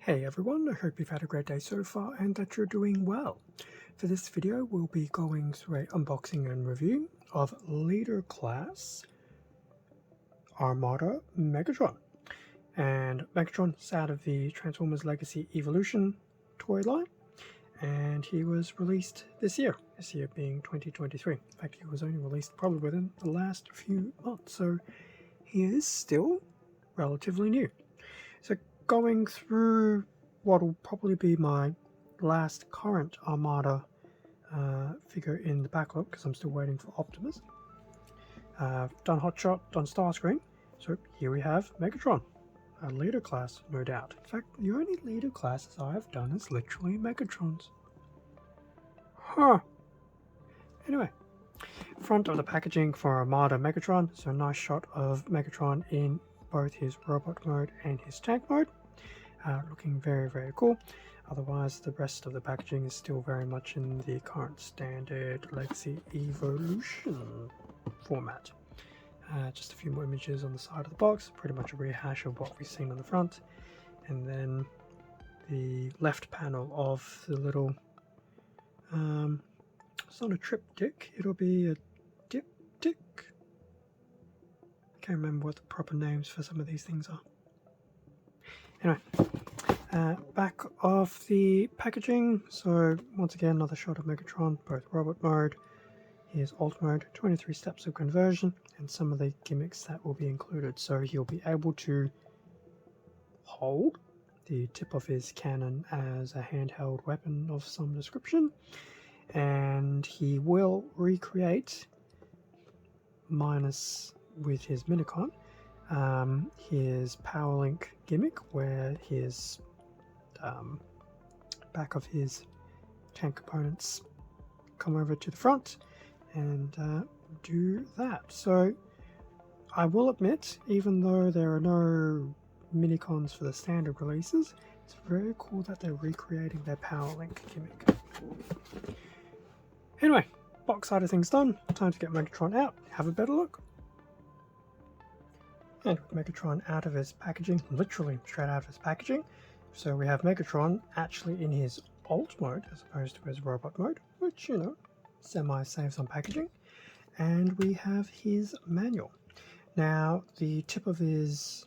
Hey everyone, I hope you've had a great day so far and that you're doing well. For this video we'll be going through an unboxing and review of Leader Class Armada Megatron. And Megatron's out of the Transformers Legacy Evolution toy line, and he was released this year being 2023. In fact, he was only released probably within the last few months, so he is still relatively new. So going through what will probably be my last current Armada figure in the backlog, because I'm still waiting for Optimus. Done Hotshot, done Starscream, so here we have Megatron, a leader class, no doubt. In fact, the only leader classes I have done is literally Megatrons. Huh. Anyway, front of the packaging for Armada Megatron, so a nice shot of Megatron in both his robot mode and his tank mode. Looking very, very cool. Otherwise, the rest of the packaging is still very much in the current standard Legacy Evolution format. Just a few more images on the side of the box, pretty much a rehash of what we've seen on the front. And then the left panel of the little, it's not a triptych, it'll be a diptych. I can't remember what the proper names for some of these things are. Anyway, back of the packaging, so once again another shot of Megatron, both robot mode, his alt mode, 23 steps of conversion, and some of the gimmicks that will be included. So he'll be able to hold the tip of his cannon as a handheld weapon of some description, and he will recreate, minus with his Minicon, his power link gimmick, where his back of his tank components come over to the front and do that. So I will admit, even though there are no Minicons for the standard releases, it's very cool that they're recreating their power link gimmick. Anyway, box side of things done, time to get Megatron out, have a better look. And with Megatron out of his packaging, literally straight out of his packaging, so we have Megatron actually in his alt mode as opposed to his robot mode, which, you know, semi-saves on packaging. And we have his manual. Now, the tip of his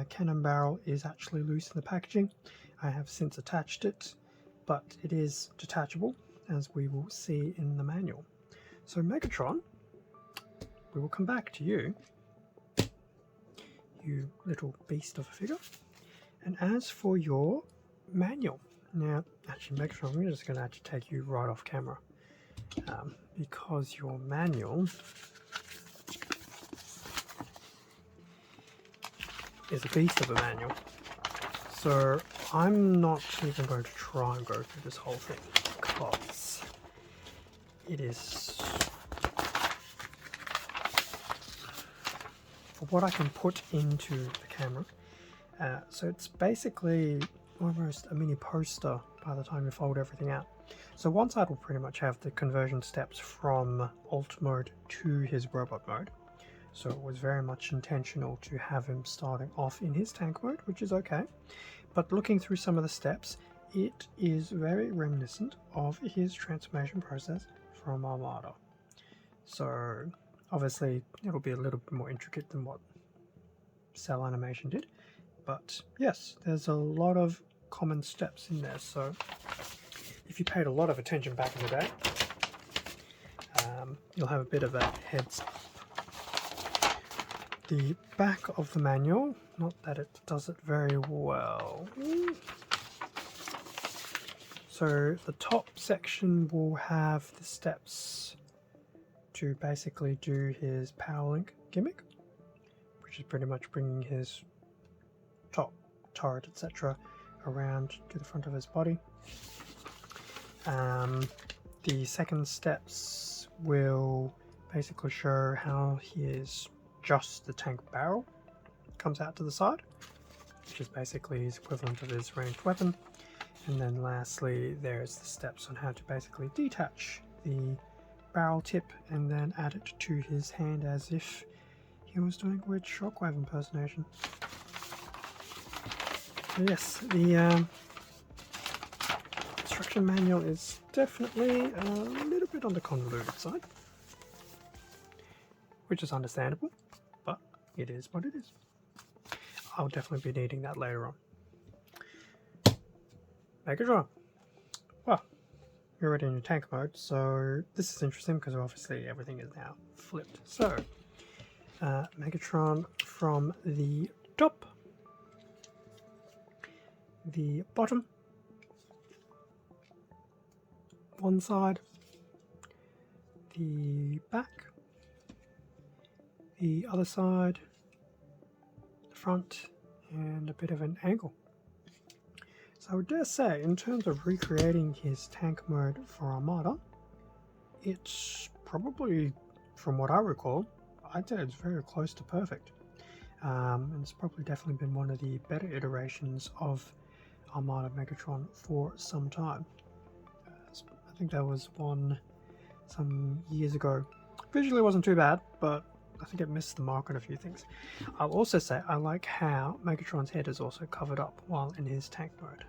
cannon barrel is actually loose in the packaging. I have since attached it, but it is detachable, as we will see in the manual. So Megatron, we will come back to you, you little beast of a figure. And as for your manual, now actually Megatron, we're just going to actually take you right off camera, because your manual is a beast of a manual. So I'm not even going to try and go through this whole thing, because it is, for what I can put into the camera. So it's basically almost a mini poster by the time you fold everything out. So one side will pretty much have the conversion steps from alt mode to his robot mode. So it was very much intentional to have him starting off in his tank mode, which is okay. But looking through some of the steps, it is very reminiscent of his transformation process from Armada. So obviously it'll be a little bit more intricate than what cell animation did. But yes, there's a lot of common steps in there, so if you paid a lot of attention back in the day, you'll have a bit of a heads up. The back of the manual, not that it does it very well. So the top section will have the steps to basically do his power link gimmick, which is pretty much bringing his top turret, etc., around to the front of his body. The second steps will basically show how he is just the tank barrel comes out to the side, which is basically his equivalent of his ranged weapon. And then lastly, there's the steps on how to basically detach the barrel tip and then add it to his hand as if he was doing a weird Shockwave impersonation. Yes, the instruction manual is definitely a little bit on the convoluted side, which is understandable, but it is what it is. I'll definitely be needing that later on. Megatron. Well, you're already in your tank mode, so this is interesting because obviously everything is now flipped. So, Megatron from the top, the bottom, one side, the back, the other side, the front, and a bit of an angle. So I would dare say, in terms of recreating his tank mode for Armada, it's probably, from what I recall, I'd say it's very close to perfect. And it's probably definitely been one of the better iterations of Armada Megatron for some time. I think there was one some years ago. Visually wasn't too bad, but I think it missed the mark on a few things. I'll also say I like how Megatron's head is also covered up while in his tank mode.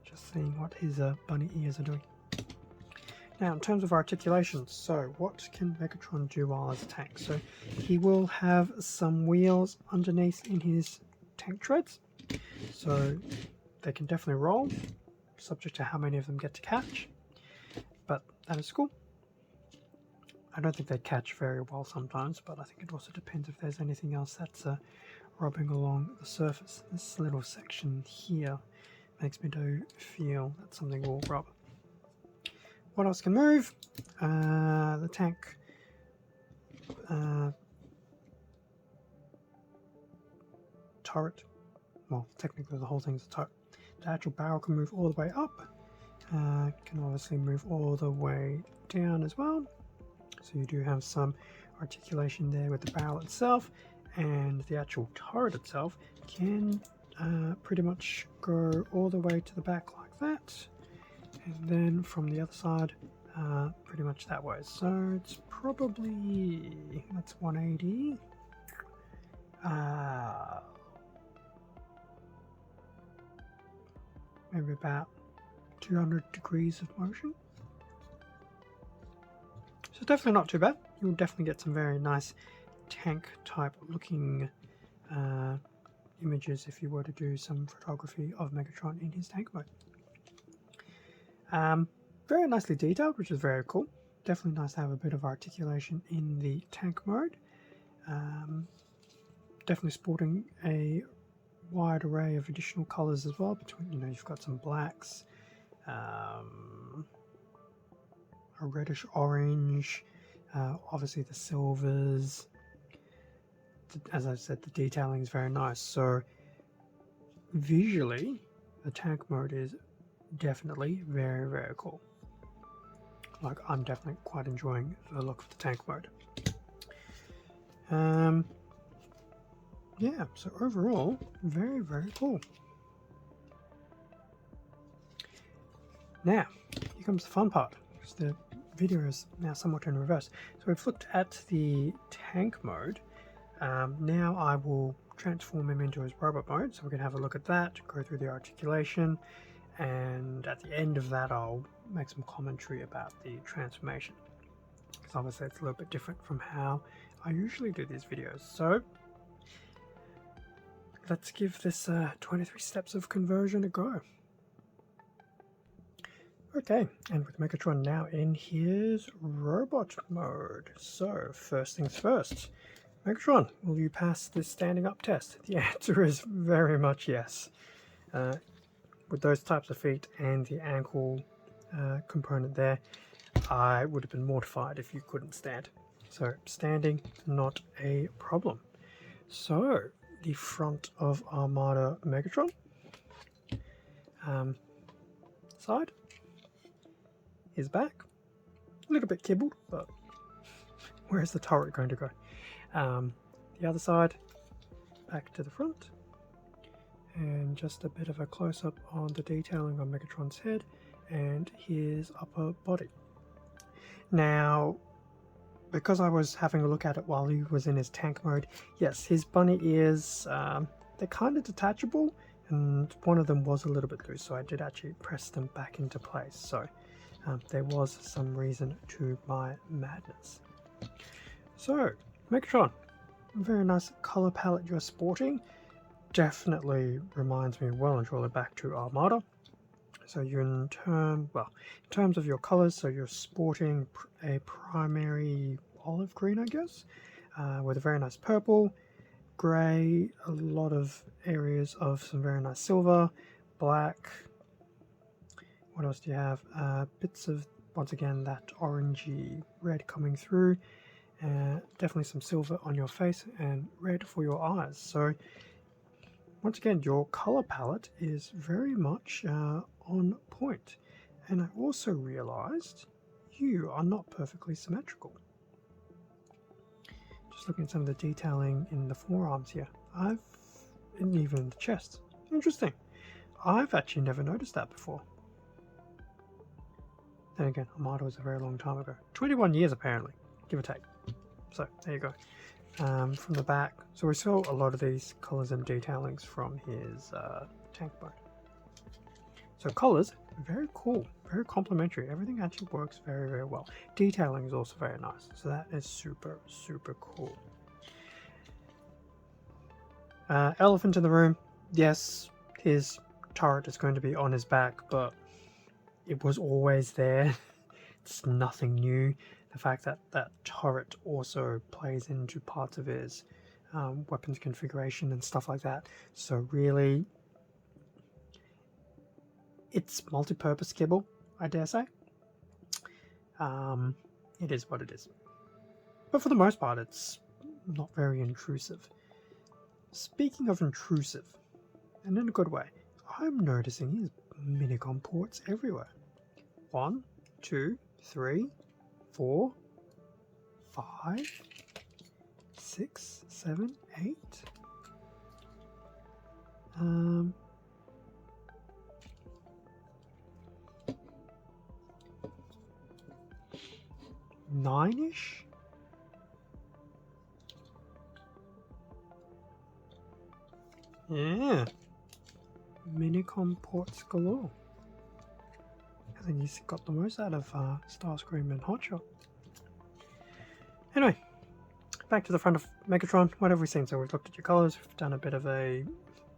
Just seeing what his bunny ears are doing. Now, in terms of articulation, so what can Megatron do while as a tank? So he will have some wheels underneath in his tank treads, so they can definitely roll, subject to how many of them get to catch, but that is cool. I don't think they catch very well sometimes, but I think it also depends if there's anything else that's rubbing along the surface. This little section here makes me do feel that something will rub. What else can move? The tank turret. Well, technically the whole thing's a turret. The actual barrel can move all the way up. Can obviously move all the way down as well. So you do have some articulation there with the barrel itself, and the actual turret itself can pretty much go all the way to the back like that, and then from the other side pretty much that way. So it's probably, that's 180. Maybe about 200 degrees of motion. So definitely not too bad. You'll definitely get some very nice tank type looking images if you were to do some photography of Megatron in his tank mode. Very nicely detailed, which is very cool. Definitely nice to have a bit of articulation in the tank mode. Definitely sporting a wide array of additional colors as well. Between, you've got some blacks, a reddish orange, obviously the silvers. As I said, the detailing is very nice. So visually, the tank mode is definitely very, very cool. Like, I'm definitely quite enjoying the look of the tank mode. Yeah, so overall, very, very cool. Now, here comes the fun part, because the video is now somewhat in reverse. So we've looked at the tank mode. Now I will transform him into his robot mode, so we can have a look at that, go through the articulation, and at the end of that I'll make some commentary about the transformation, because obviously it's a little bit different from how I usually do these videos. So let's give this 23 steps of conversion a go. Okay, and with Megatron now in his robot mode. So first things first, Megatron, will you pass this standing up test? The answer is very much yes. With those types of feet and the ankle component there, I would have been mortified if you couldn't stand. So standing, not a problem. So the front of Armada Megatron, side, his back, a little bit kibbled, but where's the turret going to go? The other side, back to the front, and just a bit of a close-up on the detailing on Megatron's head and his upper body. Now, because I was having a look at it while he was in his tank mode, yes, his bunny ears, they're kind of detachable, and one of them was a little bit loose, so I did actually press them back into place. So there was some reason to my madness. So, Megatron, very nice color palette you're sporting. Definitely reminds me well and truly back to Armada. So you're in terms of your colors, so you're sporting a primary olive green, I guess, with a very nice purple, grey, a lot of areas of some very nice silver, black. What else do you have? Bits of, once again, that orangey red coming through. Definitely some silver on your face and red for your eyes. So once again, your color palette is very much on point. And I also realized you are not perfectly symmetrical. Just looking at some of the detailing in the forearms here, and even the chest. Interesting. I've actually never noticed that before. Then again, Armada was a very long time ago. 21 years apparently, give or take. So there you go. From the back, so we saw a lot of these colors and detailings from his tank mode. So colors, very cool, very complementary. Everything actually works very, very well. Detailing is also very nice, so that is super, super cool. Elephant in the room. Yes, his turret is going to be on his back, but it was always there. It's nothing new. The fact that that turret also plays into parts of his weapons configuration and stuff like that. So really, it's multi-purpose kibble, I dare say. It is what it is. But for the most part, it's not very intrusive. Speaking of intrusive, and in a good way, I'm noticing his minicom ports everywhere. 1, 2, 3, 4, 5, 6, 7, 8. 9-ish? Yeah. Minicom ports galore. I think he's got the most out of Starscream and Hotshot. Anyway, back to the front of Megatron. What have we seen? So we've looked at your colors, we've done a bit of a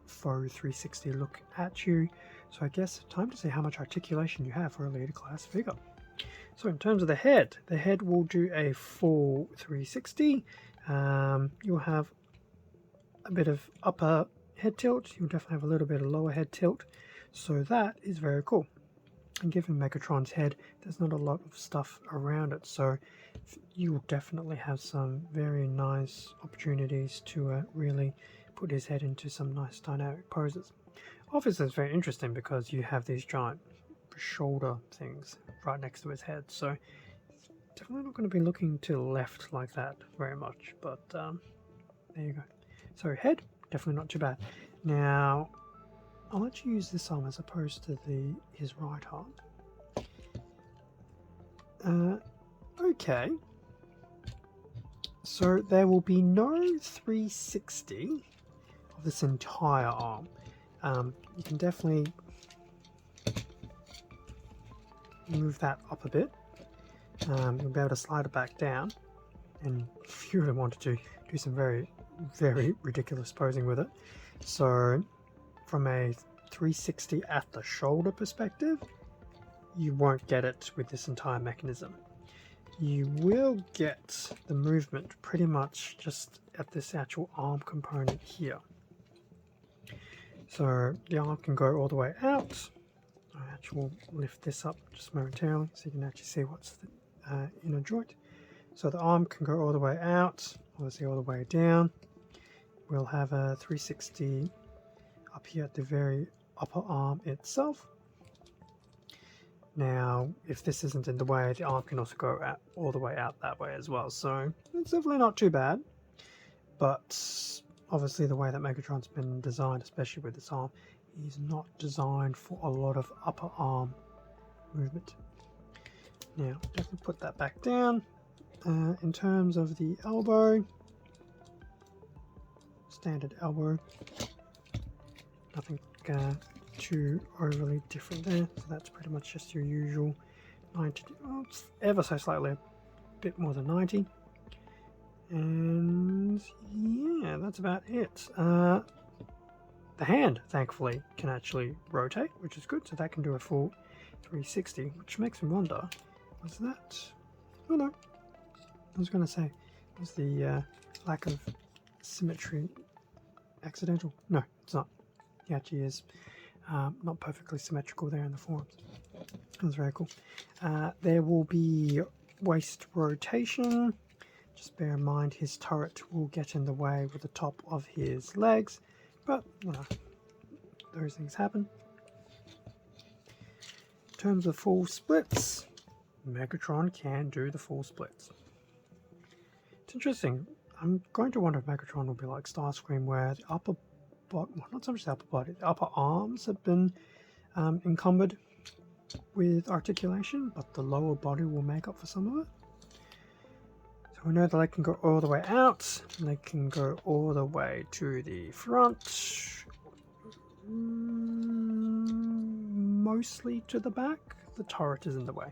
faux 360 look at you. So I guess time to see how much articulation you have for a leader class figure. So in terms of the head will do a full 360. You'll have a bit of upper head tilt. You'll definitely have a little bit of lower head tilt. So that is very cool. And given Megatron's head, there's not a lot of stuff around it, so you'll definitely have some very nice opportunities to really put his head into some nice dynamic poses. Obviously it's very interesting because you have these giant shoulder things right next to his head, so definitely not going to be looking to the left like that very much, but there you go. So head, definitely not too bad. Now I'll let you use this arm as opposed to his right arm. Okay. So there will be no 360 of this entire arm. You can definitely move that up a bit. You'll be able to slide it back down, and if you really wanted to do some very, very ridiculous posing with it. So from a 360 at the shoulder perspective, you won't get it with this entire mechanism. You will get the movement pretty much just at this actual arm component here. So the arm can go all the way out. I actually will lift this up just momentarily so you can actually see what's the inner joint. So the arm can go all the way out, obviously all the way down. We'll have a 360 up here at the very upper arm itself. Now, if this isn't in the way, the arm can also go out, all the way out that way as well. So it's definitely not too bad. But obviously the way that Megatron's been designed, especially with this arm, is not designed for a lot of upper arm movement. Now, definitely put that back down. In terms of the elbow, standard elbow, nothing too overly different there. So that's pretty much just your usual 90, oh, it's ever so slightly a bit more than 90. And yeah, that's about it. The hand, thankfully, can actually rotate, which is good. So that can do a full 360, which makes me wonder, was that... Oh no, I was going to say, was the lack of symmetry accidental? No, it's not. He actually is not perfectly symmetrical there in the forearms. That's very cool. There will be waist rotation. Just bear in mind his turret will get in the way with the top of his legs, but you know, those things happen. In terms of full splits, Megatron can do the full splits. It's interesting. I'm going to wonder if Megatron will be like Starscream, where the upper body, well, not so much the upper body, the upper arms have been encumbered with articulation, but the lower body will make up for some of it. So we know that they can go all the way out, and they can go all the way to the front, mostly to the back. The turret is in the way,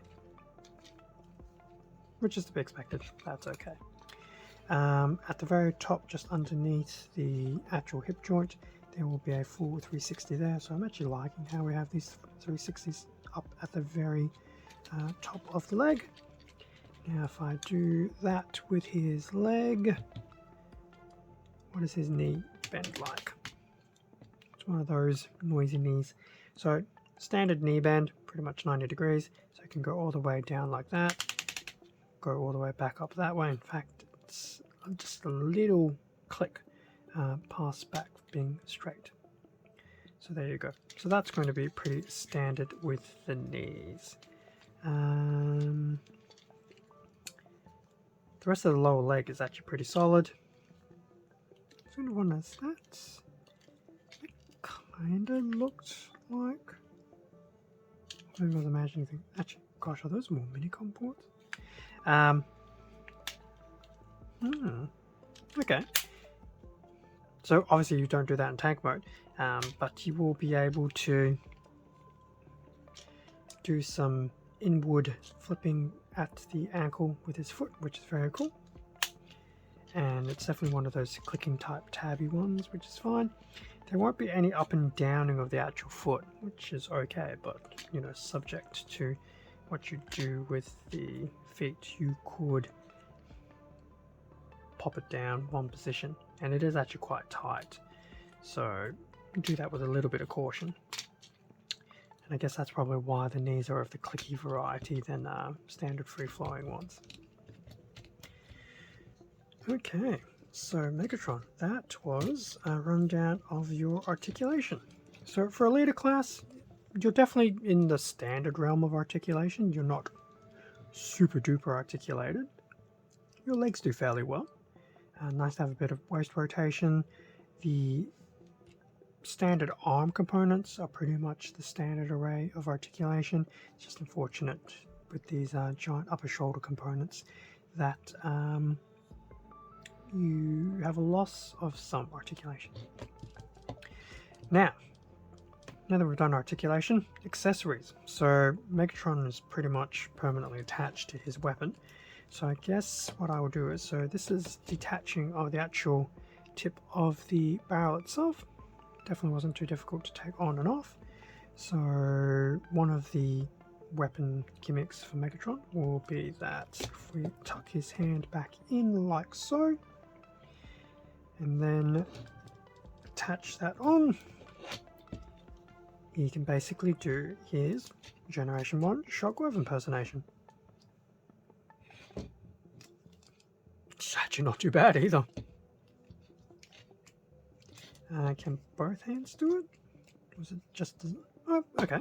which is to be expected. That's okay. At the very top, just underneath the actual hip joint, there will be a full 360 there. So I'm actually liking how we have these 360s up at the very top of the leg. Now if I do that with his leg, what does his knee bend like? It's one of those noisy knees. So standard knee bend, pretty much 90 degrees. So it can go all the way down like that, go all the way back up that way. In fact, it's just a little click past back being straight. So there you go. So that's going to be pretty standard with the knees. The rest of the lower leg is actually pretty solid. I was wondering what that kind of looked like. Maybe I was imagining things. Actually, gosh, are those more Minicom ports? Okay. So obviously you don't do that in tank mode, but you will be able to do some inward flipping at the ankle with his foot, which is very cool. And it's definitely one of those clicking type tabby ones, which is fine. There won't be any up and downing of the actual foot, which is okay, but you know, subject to what you do with the feet, you could pop it down one position, and it is actually quite tight, so do that with a little bit of caution. And I guess that's probably why the knees are of the clicky variety than standard free-flowing ones. Okay, so Megatron, that was a rundown of your articulation. So for a leader class, you're definitely in the standard realm of articulation. You're not super duper articulated. Your legs do fairly well. Nice to have a bit of waist rotation. The standard arm components are pretty much the standard array of articulation. It's just unfortunate with these giant upper shoulder components that you have a loss of some articulation. Now that we've done articulation, accessories. So Megatron is pretty much permanently attached to his weapon. So I guess what I will do is, so this is detaching of the actual tip of the barrel itself. Definitely wasn't too difficult to take on and off. So one of the weapon gimmicks for Megatron will be that if we tuck his hand back in like so, and then attach that on, he can basically do his Generation 1 Shockwave impersonation. It's actually not too bad either. Can both hands do it? Was it just... Oh, okay.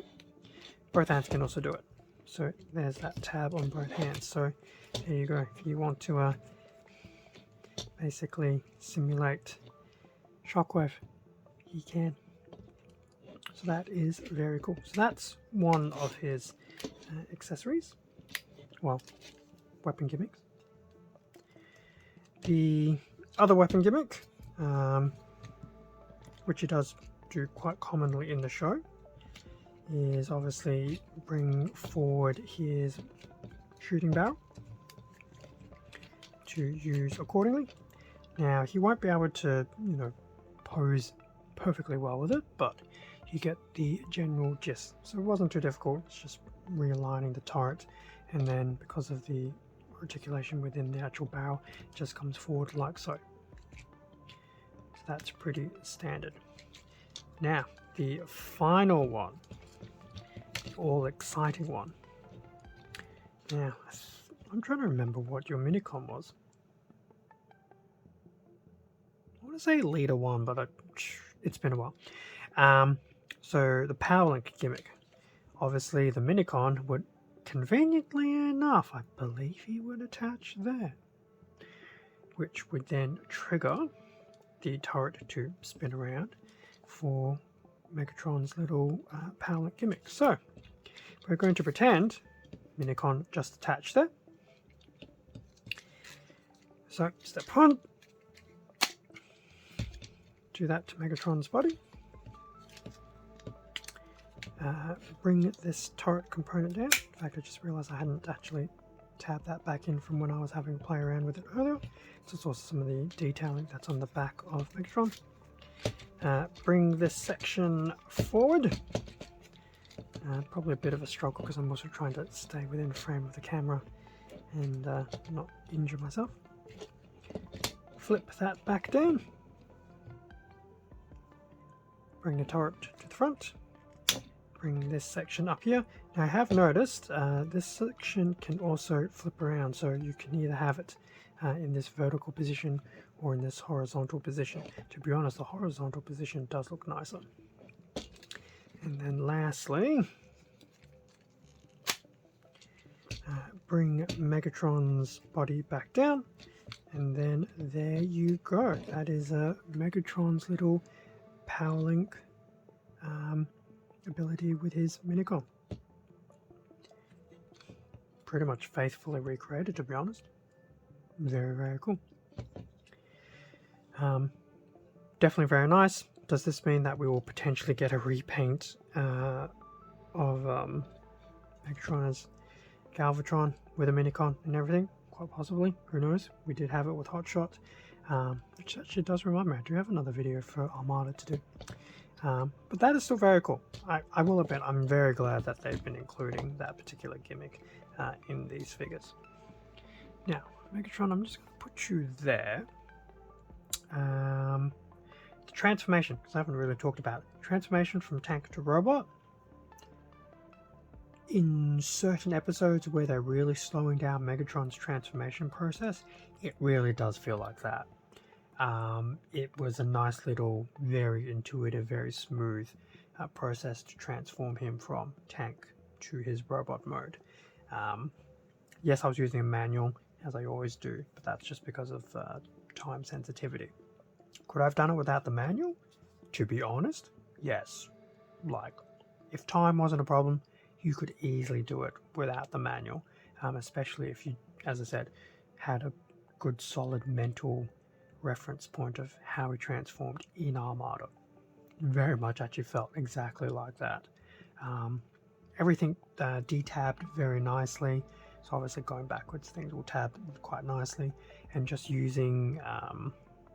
Both hands can also do it. So there's that tab on both hands. So there you go. If you want to basically simulate Shockwave, you can. So that is very cool. So that's one of his accessories. Well, weapon gimmicks. The other weapon gimmick, which he does do quite commonly in the show, is obviously bring forward his shooting barrel to use accordingly. Now, he won't be able to, pose perfectly well with it, but you get the general gist. So it wasn't too difficult. It's just realigning the turret, and then because of the articulation within the actual barrel, it just comes forward like so. So that's pretty standard. Now, the final one, the all exciting one. Now, I'm trying to remember what your minicon was. I want to say Leader 1, but it's been a while. So the Power Link gimmick. Obviously, the minicon would, conveniently enough, I believe he would attach there, which would then trigger the turret to spin around for Megatron's little Power Link gimmick. So we're going to pretend minicon just attached there. So step 1, do that to Megatron's body. Bring this turret component down. In fact, I just realized I hadn't actually tabbed that back in from when I was having to play around with it earlier. So it's also some of the detailing that's on the back of Megatron. Bring this section forward. Probably a bit of a struggle because I'm also trying to stay within frame of the camera and not injure myself. Flip that back down. Bring the turret to the front. Bring this section up here. Now I have noticed this section can also flip around, so you can either have it in this vertical position or in this horizontal position. To be honest, the horizontal position does look nicer. And then lastly, bring Megatron's body back down, and then there you go. That is Megatron's little Power Link ability with his minicon. Pretty much faithfully recreated, to be honest. Very, very cool. Definitely very nice. Does this mean that we will potentially get a repaint of Megatron as Galvatron with a minicon and everything? Quite possibly. Who knows? We did have it with Hotshot, which actually does remind me, I do have another video for Armada to do. But that is still very cool. I will admit, I'm very glad that they've been including that particular gimmick in these figures. Now, Megatron, I'm just going to put you there. The transformation, because I haven't really talked about it. Transformation from tank to robot. In certain episodes where they're really slowing down Megatron's transformation process, it really does feel like that. It was a nice little, very intuitive, very smooth process to transform him from tank to his robot mode. Yes, I was using a manual, as I always do, but that's just because of time sensitivity. Could I have done it without the manual? To be honest, yes. Like, if time wasn't a problem, you could easily do it without the manual, especially if you, as I said, had a good solid mental reference point of how he transformed in Armada. Very much actually felt exactly like that. Everything detabbed very nicely, so obviously going backwards things will tab quite nicely, and just using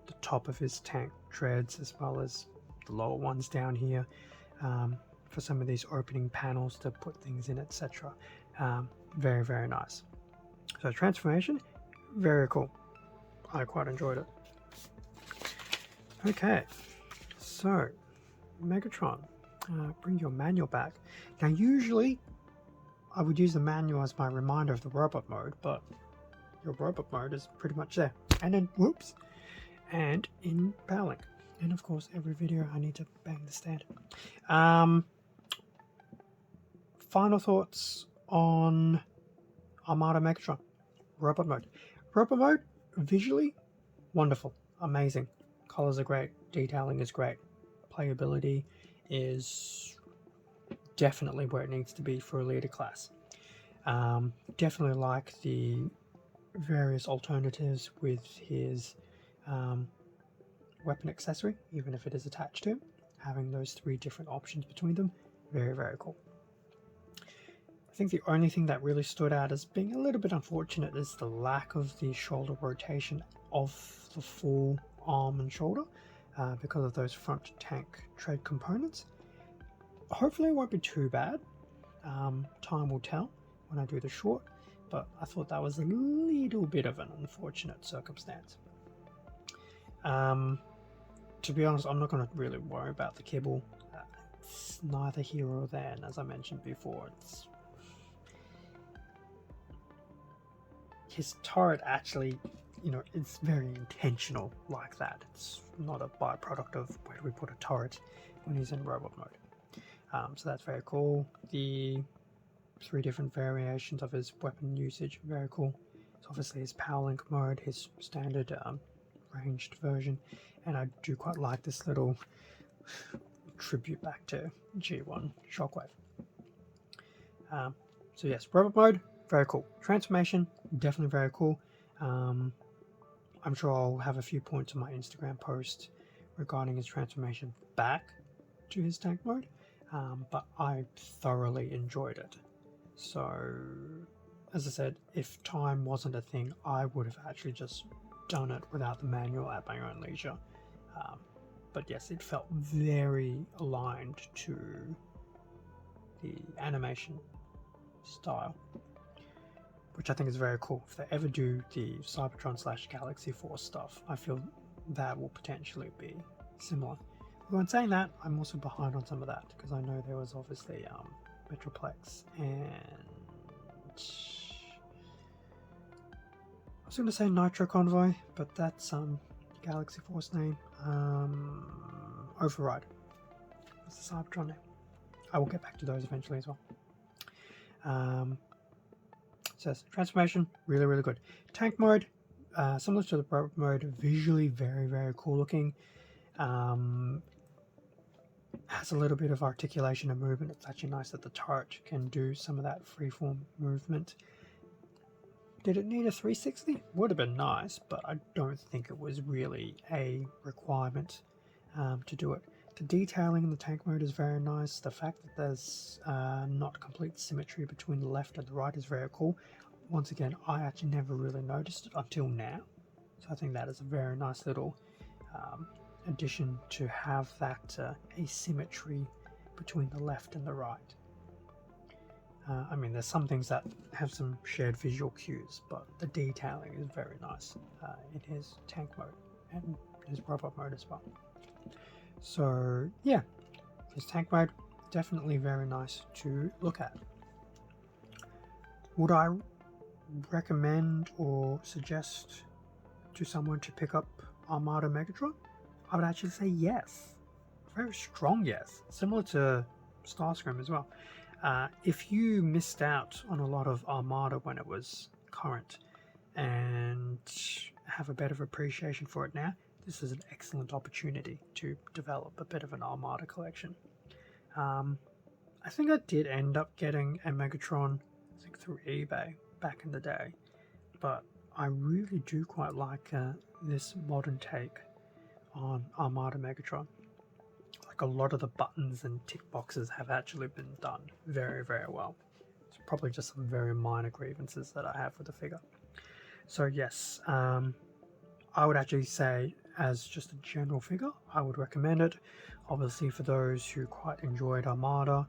the top of his tank treads as well as the lower ones down here for some of these opening panels to put things in, etc. Very, very nice. So transformation, very cool. I quite enjoyed it. Okay, so Megatron, bring your manual back. Now usually I would use the manual as my reminder of the robot mode, but your robot mode is pretty much there. And then, whoops, and in Power Link. And of course, every video I need to bang the stand. Final thoughts on Armada Megatron. Robot mode. Robot mode, visually, wonderful, amazing. Colors are great, detailing is great, playability is definitely where it needs to be for a leader class. Definitely like the various alternatives with his weapon accessory, even if it is attached to him. Having those 3 different options between them, very, very cool. I think the only thing that really stood out as being a little bit unfortunate is the lack of the shoulder rotation of the full arm and shoulder because of those front tank tread components. Hopefully it won't be too bad. Time will tell when I do the short, but I thought that was a little bit of an unfortunate circumstance. To be honest, I'm not going to really worry about the kibble. It's neither here or there, and as I mentioned before, his turret actually, it's very intentional like that. It's not a byproduct of where do we put a turret when he's in robot mode. So that's very cool. The 3 different variations of his weapon usage, very cool. So obviously his power link mode, his standard ranged version, and I do quite like this little tribute back to G1 Shockwave. So yes, robot mode, very cool. Transformation, definitely very cool. I'm sure I'll have a few points on my Instagram post regarding his transformation back to his tank mode, but I thoroughly enjoyed it. So, as I said, if time wasn't a thing, I would have actually just done it without the manual at my own leisure. But yes, it felt very aligned to the animation style, which I think is very cool. If they ever do the Cybertron/Galaxy Force stuff, I feel that will potentially be similar. Although in saying that, I'm also behind on some of that, because I know there was obviously Metroplex and I was going to say Nitro Convoy, but that's Galaxy Force name. Override. That's the Cybertron name. I will get back to those eventually as well. So transformation, really, really good. Tank mode, similar to the robot mode, visually very, very cool looking. Has a little bit of articulation and movement. It's actually nice that the turret can do some of that freeform movement. Did it need a 360? Would have been nice, but I don't think it was really a requirement to do it. The detailing in the tank mode is very nice. The fact that there's not complete symmetry between the left and the right is very cool. Once again, I actually never really noticed it until now. So I think that is a very nice little addition to have that asymmetry between the left and the right. I mean, there's some things that have some shared visual cues, but the detailing is very nice in his tank mode and his robot mode as well. So yeah, his tank mode, definitely very nice to look at. Would I recommend or suggest to someone to pick up Armada Megatron? I would actually say yes. Very strong yes. Similar to Starscream as well. If you missed out on a lot of Armada when it was current and have a better appreciation for it now, this is an excellent opportunity to develop a bit of an Armada collection. I think I did end up getting a Megatron, I think through eBay back in the day, but I really do quite like this modern take on Armada Megatron. Like a lot of the buttons and tick boxes have actually been done very, very well. It's probably just some very minor grievances that I have with the figure. So yes, I would actually say as just a general figure, I would recommend it. Obviously for those who quite enjoyed Armada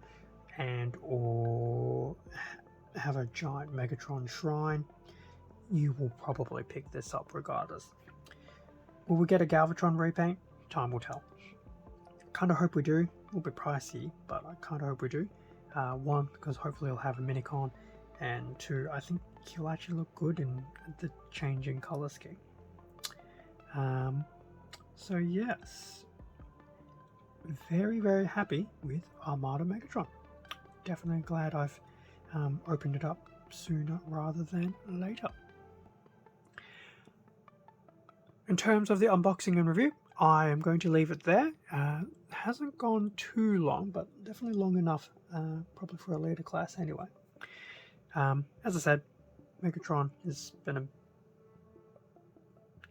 and or have a giant Megatron shrine, you will probably pick this up regardless. Will we get a Galvatron repaint? Time will tell. Kind of hope we do. It will be pricey, but I kind of hope we do. One, because hopefully he'll have a minicon, and two, I think he'll actually look good in the changing color scheme. So yes, very, very happy with Armada Megatron. Definitely glad I've opened it up sooner rather than later. In terms of the unboxing and review, I am going to leave it there. Hasn't gone too long, but definitely long enough, probably for a later class anyway. As I said, Megatron has been a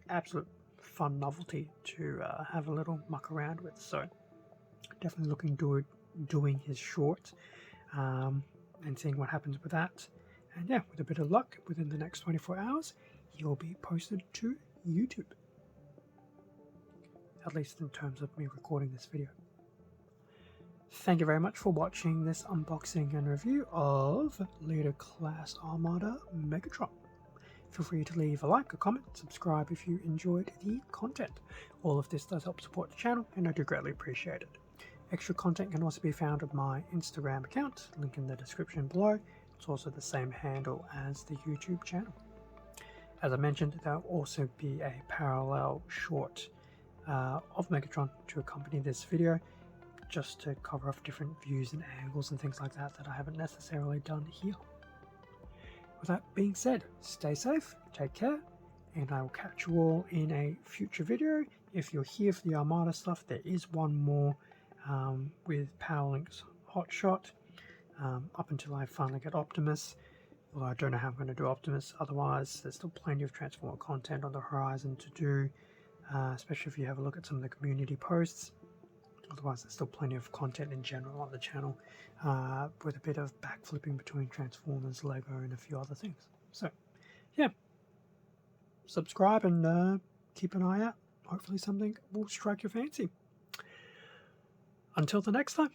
absolute fun novelty to have a little muck around with. So definitely looking to doing his short and seeing what happens with that. And yeah, with a bit of luck, within the next 24 hours, he'll be posted to YouTube. At least in terms of me recording this video. Thank you very much for watching this unboxing and review of Leader Class Armada Megatron. Feel free to leave a like, a comment, subscribe if you enjoyed the content. All of this does help support the channel and I do greatly appreciate it. Extra content can also be found on my Instagram account, link in the description below. It's also the same handle as the YouTube channel. As I mentioned, there will also be a parallel short of Megatron to accompany this video, just to cover off different views and angles and things like that that I haven't necessarily done here. With that being said, stay safe, take care, and I will catch you all in a future video. If you're here for the Armada stuff, there is one more with Powerlink's Hotshot up until I finally get Optimus. Although I don't know how I'm going to do Optimus, otherwise there's still plenty of Transformer content on the horizon to do, especially if you have a look at some of the community posts. Otherwise there's still plenty of content in general on the channel, with a bit of backflipping between Transformers, Lego and a few other things. So yeah, subscribe and keep an eye out. Hopefully something will strike your fancy. Until the next time.